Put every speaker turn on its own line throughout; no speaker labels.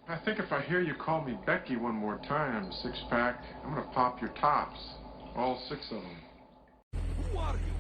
I think if I hear you call me Becky one more time, six-pack, I'm gonna pop your tops. All six of them.
Who are you?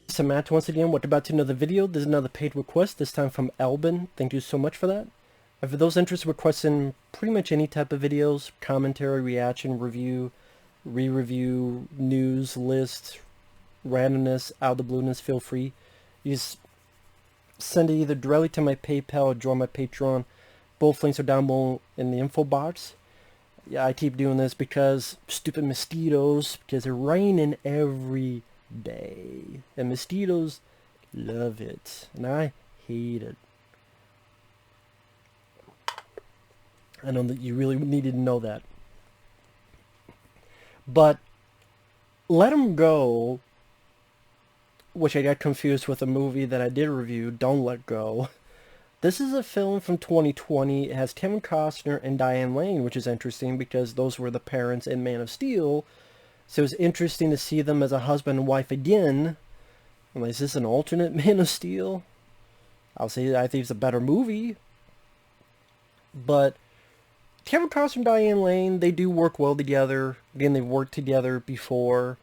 So Matt, once again, welcome back to another video. There's another paid request, this time from Alban. Thank you so much for that. And for those interested in requesting pretty much any type of videos, commentary, reaction, review, re-review, news, list, randomness, out of the blueness, feel free. You just send it either directly to my PayPal or join my Patreon. Both links are down below in the info box. Yeah, I keep doing this because stupid mosquitoes, because they're raining every day, and mosquitoes love it, and I hate it. I know that you really needed to know that. But Let 'Em Go, which I got confused with a movie that I did review, Don't Let Go. This is a film from 2020. It has Kevin Costner and Diane Lane, which is interesting because those were the parents in Man of Steel. So it's interesting to see them as a husband and wife again. Is this an alternate Man of Steel? I'll say I think it's a better movie. But Kevin Costner and Diane Lane, they do work well together. Again, they've worked together before.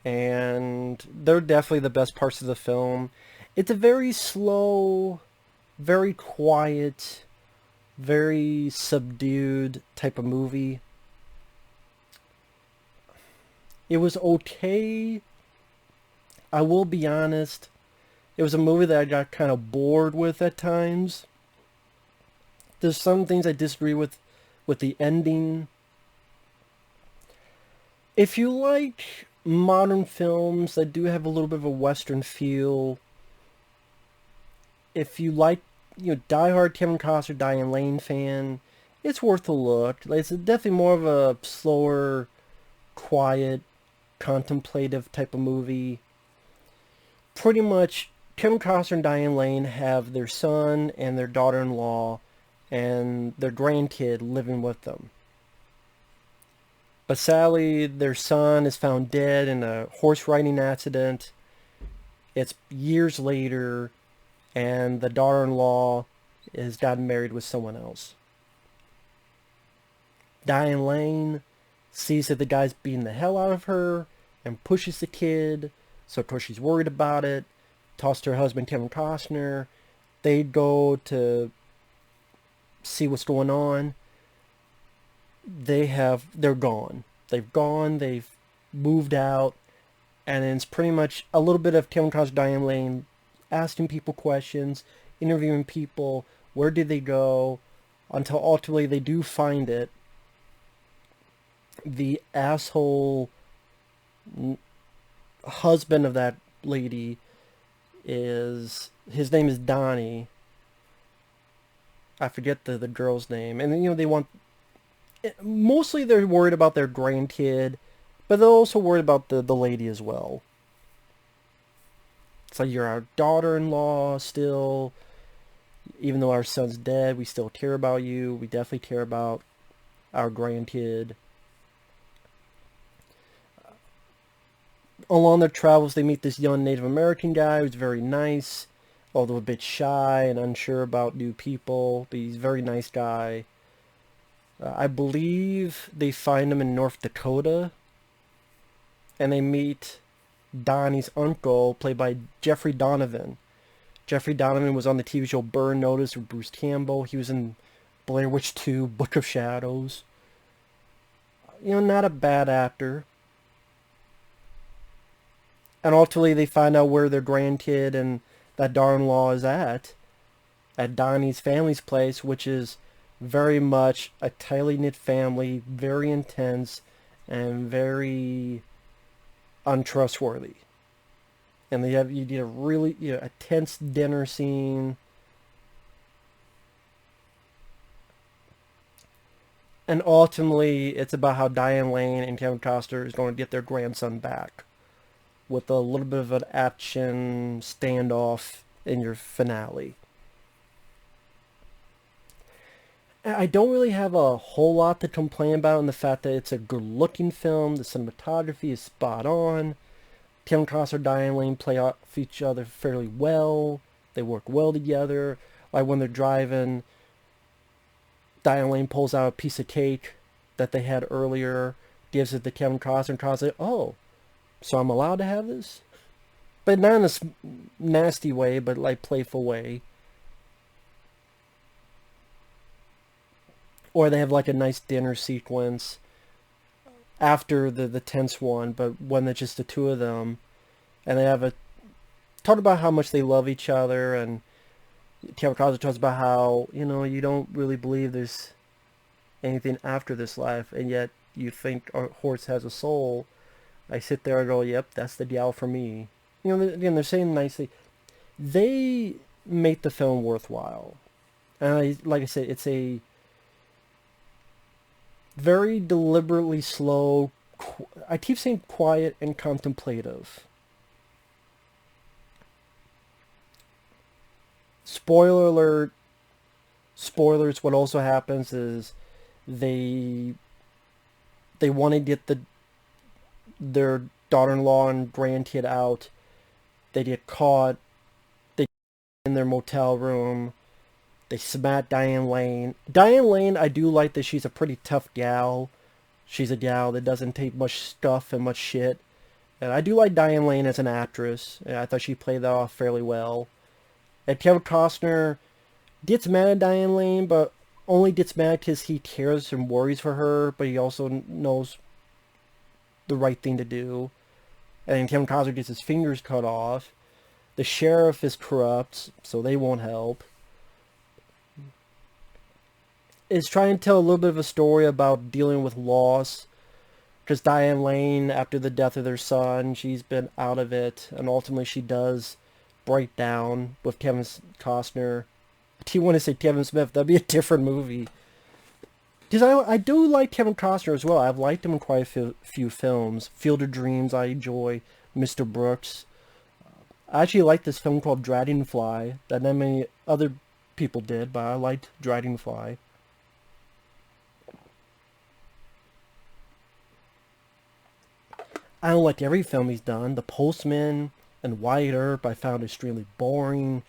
And they're definitely the best parts of the film. It's a very slow, very quiet, very subdued type of movie. It was okay. I will be honest. It was a movie that I got kind of bored with at times. There's some things I disagree with the ending. If you like modern films that do have a little bit of a Western feel, if you like, diehard Kevin Costner, Diane Lane fan, it's worth a look. It's definitely more of a slower, quiet, contemplative type of movie. Pretty much Kevin Costner and Diane Lane have their son and their daughter-in-law and their grandkid living with them. But sadly, their son is found dead in a horse riding accident. It's years later, and the daughter-in-law has gotten married with someone else. Diane Lane sees that the guy's beating the hell out of her and pushes the kid, so of course she's worried about it. Talks to her husband Kevin Costner. They go to see what's going on. They're gone. They've moved out, and it's pretty much a little bit of Kevin Costner, Diane Lane asking people questions, interviewing people, where did they go, until ultimately they do find it. The asshole husband of that lady his name is Donnie. I forget the girl's name. And they want, mostly they're worried about their grandkid, but they're also worried about the lady as well. It's like, you're our daughter-in-law still. Even though our son's dead, we still care about you. We definitely care about our grandkid. Along their travels, they meet this young Native American guy who's very nice, although a bit shy and unsure about new people, but he's a very nice guy. I believe they find him in North Dakota, and they meet Donnie's uncle, played by Jeffrey Donovan. Jeffrey Donovan was on the TV show Burn Notice with Bruce Campbell. He was in Blair Witch 2, Book of Shadows. Not a bad actor. And ultimately they find out where their grandkid and that daughter-in-law is at Donnie's family's place, which is very much a tightly knit family, very intense, and very untrustworthy. And you did a really a tense dinner scene. And ultimately, it's about how Diane Lane and Kevin Costner is going to get their grandson back, with a little bit of an action standoff in your finale. I don't really have a whole lot to complain about in the fact that it's a good-looking film. The cinematography is spot on. Kevin Costner and Diane Lane play off each other fairly well. They work well together. Like when they're driving, Diane Lane pulls out a piece of cake that they had earlier, gives it to Kevin Costner, and Costner, oh, so I'm allowed to have this? But not in this nasty way, but like playful way. Or they have like a nice dinner sequence after the tense one, but when it's just the two of them, and they have talk about how much they love each other, and Kevin Costner talks about how, you don't really believe there's anything after this life, and yet you think a horse has a soul. I sit there and go, yep, that's the gal for me. Again, they're saying nicely. They make the film worthwhile. And like I said, it's a very deliberately slow, I keep saying quiet and contemplative. Spoiler alert. Spoilers, what also happens is they want to get their daughter-in-law and grandkid out. They get caught. They get in their motel room. They smack Diane Lane. Diane Lane, I do like that she's a pretty tough gal. She's a gal that doesn't take much stuff and much shit. And I do like Diane Lane as an actress. And I thought she played that off fairly well. And Kevin Costner gets mad at Diane Lane, but only gets mad because he cares and worries for her, but he also knows the right thing to do. And then Kevin Costner gets his fingers cut off. The sheriff is corrupt, so they won't help. Is trying to tell a little bit of a story about dealing with loss. Because Diane Lane, after the death of their son, she's been out of it. And ultimately she does break down with Kevin Costner. Do you want to say Kevin Smith? That'd be a different movie. Because I do like Kevin Costner as well. I've liked him in quite a few films. Field of Dreams I enjoy. Mr. Brooks. I actually like this film called Dragonfly. That not many other people did, but I liked Dragonfly. I don't like every film he's done. The Postman and Wyatt Earp I found extremely boring.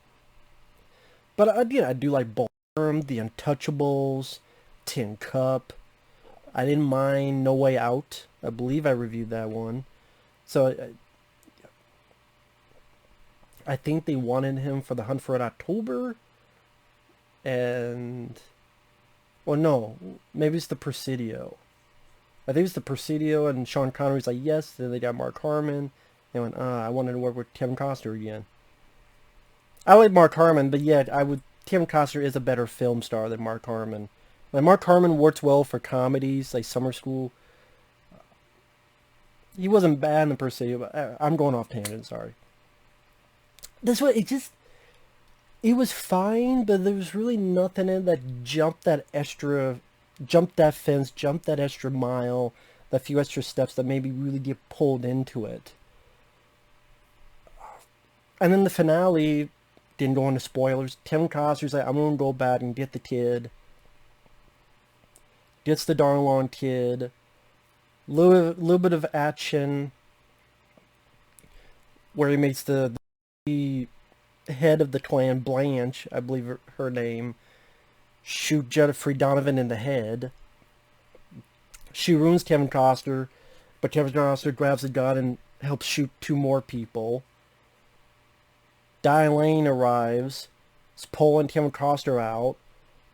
But again, I do like Ballroom, The Untouchables, Tin Cup. I didn't mind No Way Out. I believe I reviewed that one. So I think they wanted him for The Hunt for Red October. And... well, no. Maybe it's The Presidio. I think it's The Presidio, and Sean Connery's like, yes. Then they got Mark Harmon. They went, I wanted to work with Kevin Costner again. I like Mark Harmon, but yet Kevin Costner is a better film star than Mark Harmon. Like, Mark Harmon works well for comedies, like Summer School. He wasn't bad in The Presidio, but I'm going off tangent, sorry. This way, it was fine, but there was really nothing in it that jumped that fence, jumped that extra mile, the few extra steps that maybe really get pulled into it. And then the finale, didn't go into spoilers. Kevin Costner's like, I'm going to go back and get the kid. Gets the darn long kid. Little bit of action. where he makes the head of the clan, Blanche, I believe her name, shoot Jeffrey Donovan in the head. She ruins Kevin Costner, but Kevin Costner grabs a gun and helps shoot 2 more people. Diane Lane arrives, is pulling Kevin Costner out.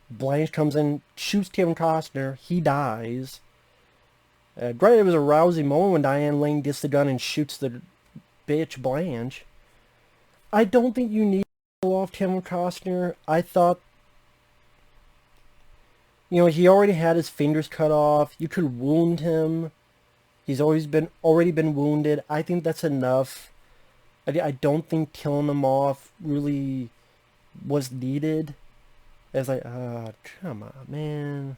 Blanche comes in, shoots Kevin Costner, he dies. Granted, it was a rousing moment when Diane Lane gets the gun and shoots the bitch Blanche. I don't think you need to kill off Kevin Costner. I thought, he already had his fingers cut off. You could wound him. He's already been wounded. I think that's enough. I don't think killing him off really was needed. It's like, come on, man.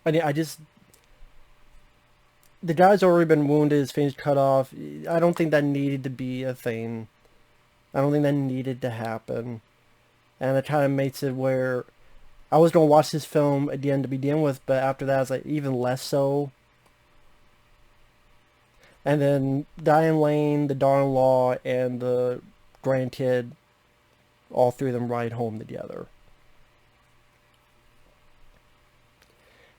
I just... The guy's already been wounded, his fingers cut off. I don't think that needed to be a thing. I don't think that needed to happen. And it kind of makes it where I was going to watch this film again to begin with, but after that, it's like even less so. And then Diane Lane, the daughter-in-law, and the grandkid, all 3 of them ride home together.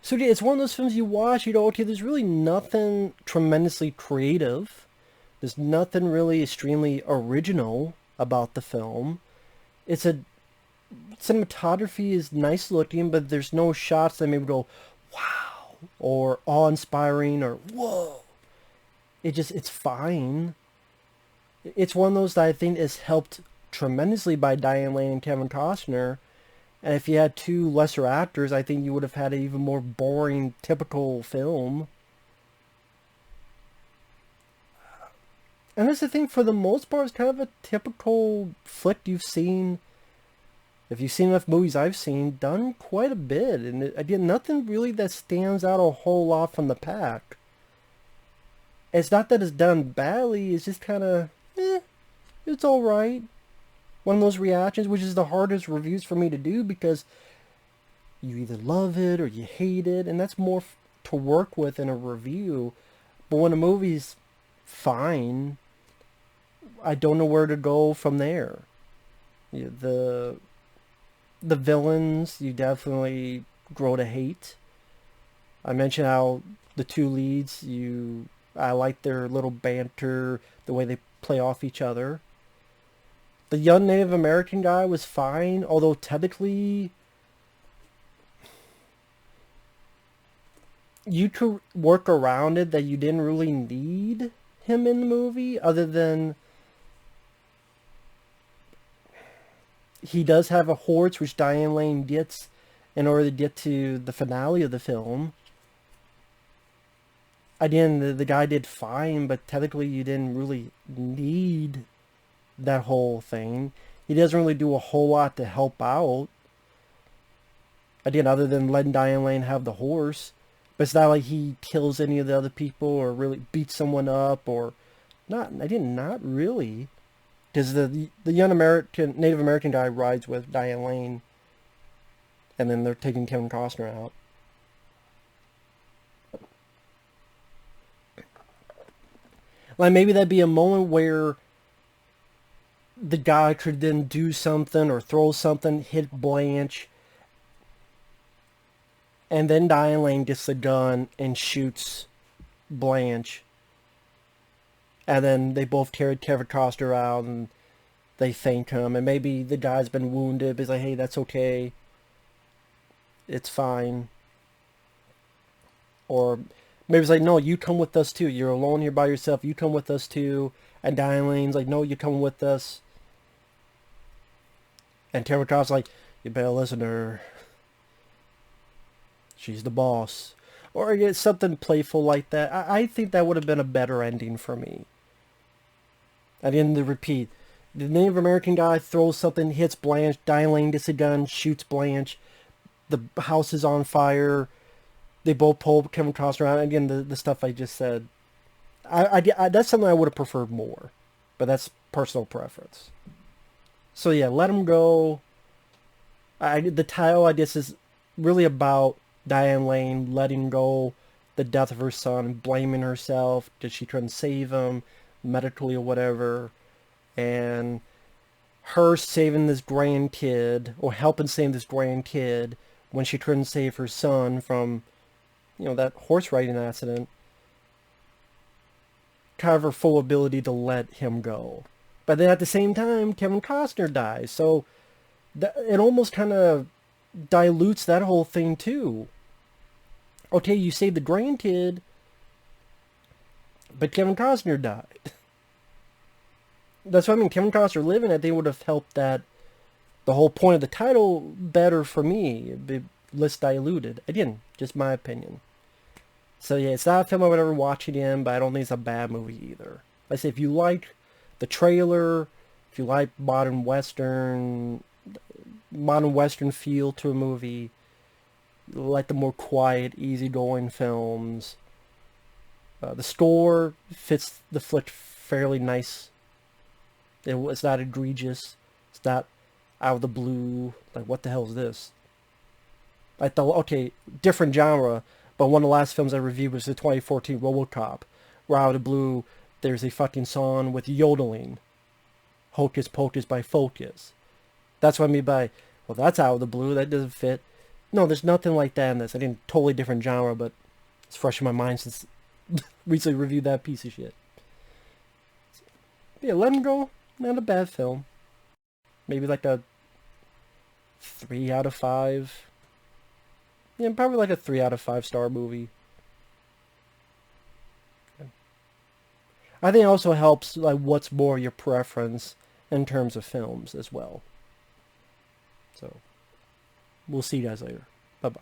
So yeah, it's one of those films you watch, okay, there's really nothing tremendously creative. There's nothing really extremely original about the film. Cinematography is nice looking, but there's no shots that maybe go, wow, or awe-inspiring, or whoa. It's fine. It's one of those that I think is helped tremendously by Diane Lane and Kevin Costner. And if you had 2 lesser actors, I think you would have had an even more boring, typical film. And that's the thing, for the most part, it's kind of a typical flick you've seen. If you've seen enough movies I've seen, done quite a bit. And again, nothing really that stands out a whole lot from the pack. It's not that it's done badly, it's just kind of, it's alright. One of those reactions, which is the hardest reviews for me to do, because you either love it or you hate it, and that's more to work with in a review. But when a movie's fine, I don't know where to go from there. The villains, you definitely grow to hate. I mentioned how the 2 leads, I like their little banter, the way they play off each other. The young Native American guy was fine, although technically you could work around it that you didn't really need him in the movie, other than he does have a horse, which Diane Lane gets in order to get to the finale of the film. Again, the guy did fine, but technically you didn't really need that whole thing. He doesn't really do a whole lot to help out. Again, other than letting Diane Lane have the horse. But it's not like he kills any of the other people or really beats someone up or... Not really. Because the young Native American guy rides with Diane Lane. And then they're taking Kevin Costner out. Like, maybe that'd be a moment where the guy could then do something or throw something, hit Blanche, and then Diane Lane gets the gun and shoots Blanche. And then they both carried Kevin Costner out and they thank him. And maybe the guy's been wounded, but he's like, hey, that's okay. It's fine. Or maybe it's like, no, you come with us too. You're alone here by yourself. You come with us too. And Diane Lane's like, no, you come with us. And Kevin Costner's like, you better listen to her. She's the boss. Or get something playful like that. I think that would have been a better ending for me. At the end of the repeat, the Native American guy throws something, hits Blanche. Diane Lane gets a gun, shoots Blanche. The house is on fire. They both pull Kevin Costner out. Again, the stuff I just said. That's something I would have preferred more. But that's personal preference. So yeah, Let Him Go. The title, I guess, is really about Diane Lane letting go the death of her son and blaming herself. Did she try and save him medically or whatever? And her saving this grandkid, or helping save this grandkid when she tried to save her son from, that horse riding accident. Kind of her full ability to let him go. But then at the same time, Kevin Costner dies. So it almost kind of dilutes that whole thing too. Okay, you saved the grandkid, but Kevin Costner died. That's what I mean. Kevin Costner living, I think, would have helped the whole point of the title better for me. It'd be less diluted. Again, just my opinion. So yeah, it's not a film I would ever watch again, but I don't think it's a bad movie either. Like I say, if you like the trailer, if you like modern western feel to a movie, you like the more quiet, easygoing films, the score fits the flick fairly nice. It's not egregious. It's not out of the blue. Like, what the hell is this? Like, okay, different genre, but one of the last films I reviewed was the 2014 RoboCop, where out of the blue, there's a fucking song with yodeling. Hocus Pocus by Focus. That's what I mean by, well, that's out of the blue. That doesn't fit. No, there's nothing like that in this. I didn't totally different genre, but it's fresh in my mind since recently reviewed that piece of shit. Yeah, Let 'Em Go. Not a bad film. Maybe like a 3 out of 5. Yeah, probably like a 3 out of 5 star movie. I think it also helps, like, what's more your preference in terms of films as well. So, we'll see you guys later. Bye-bye.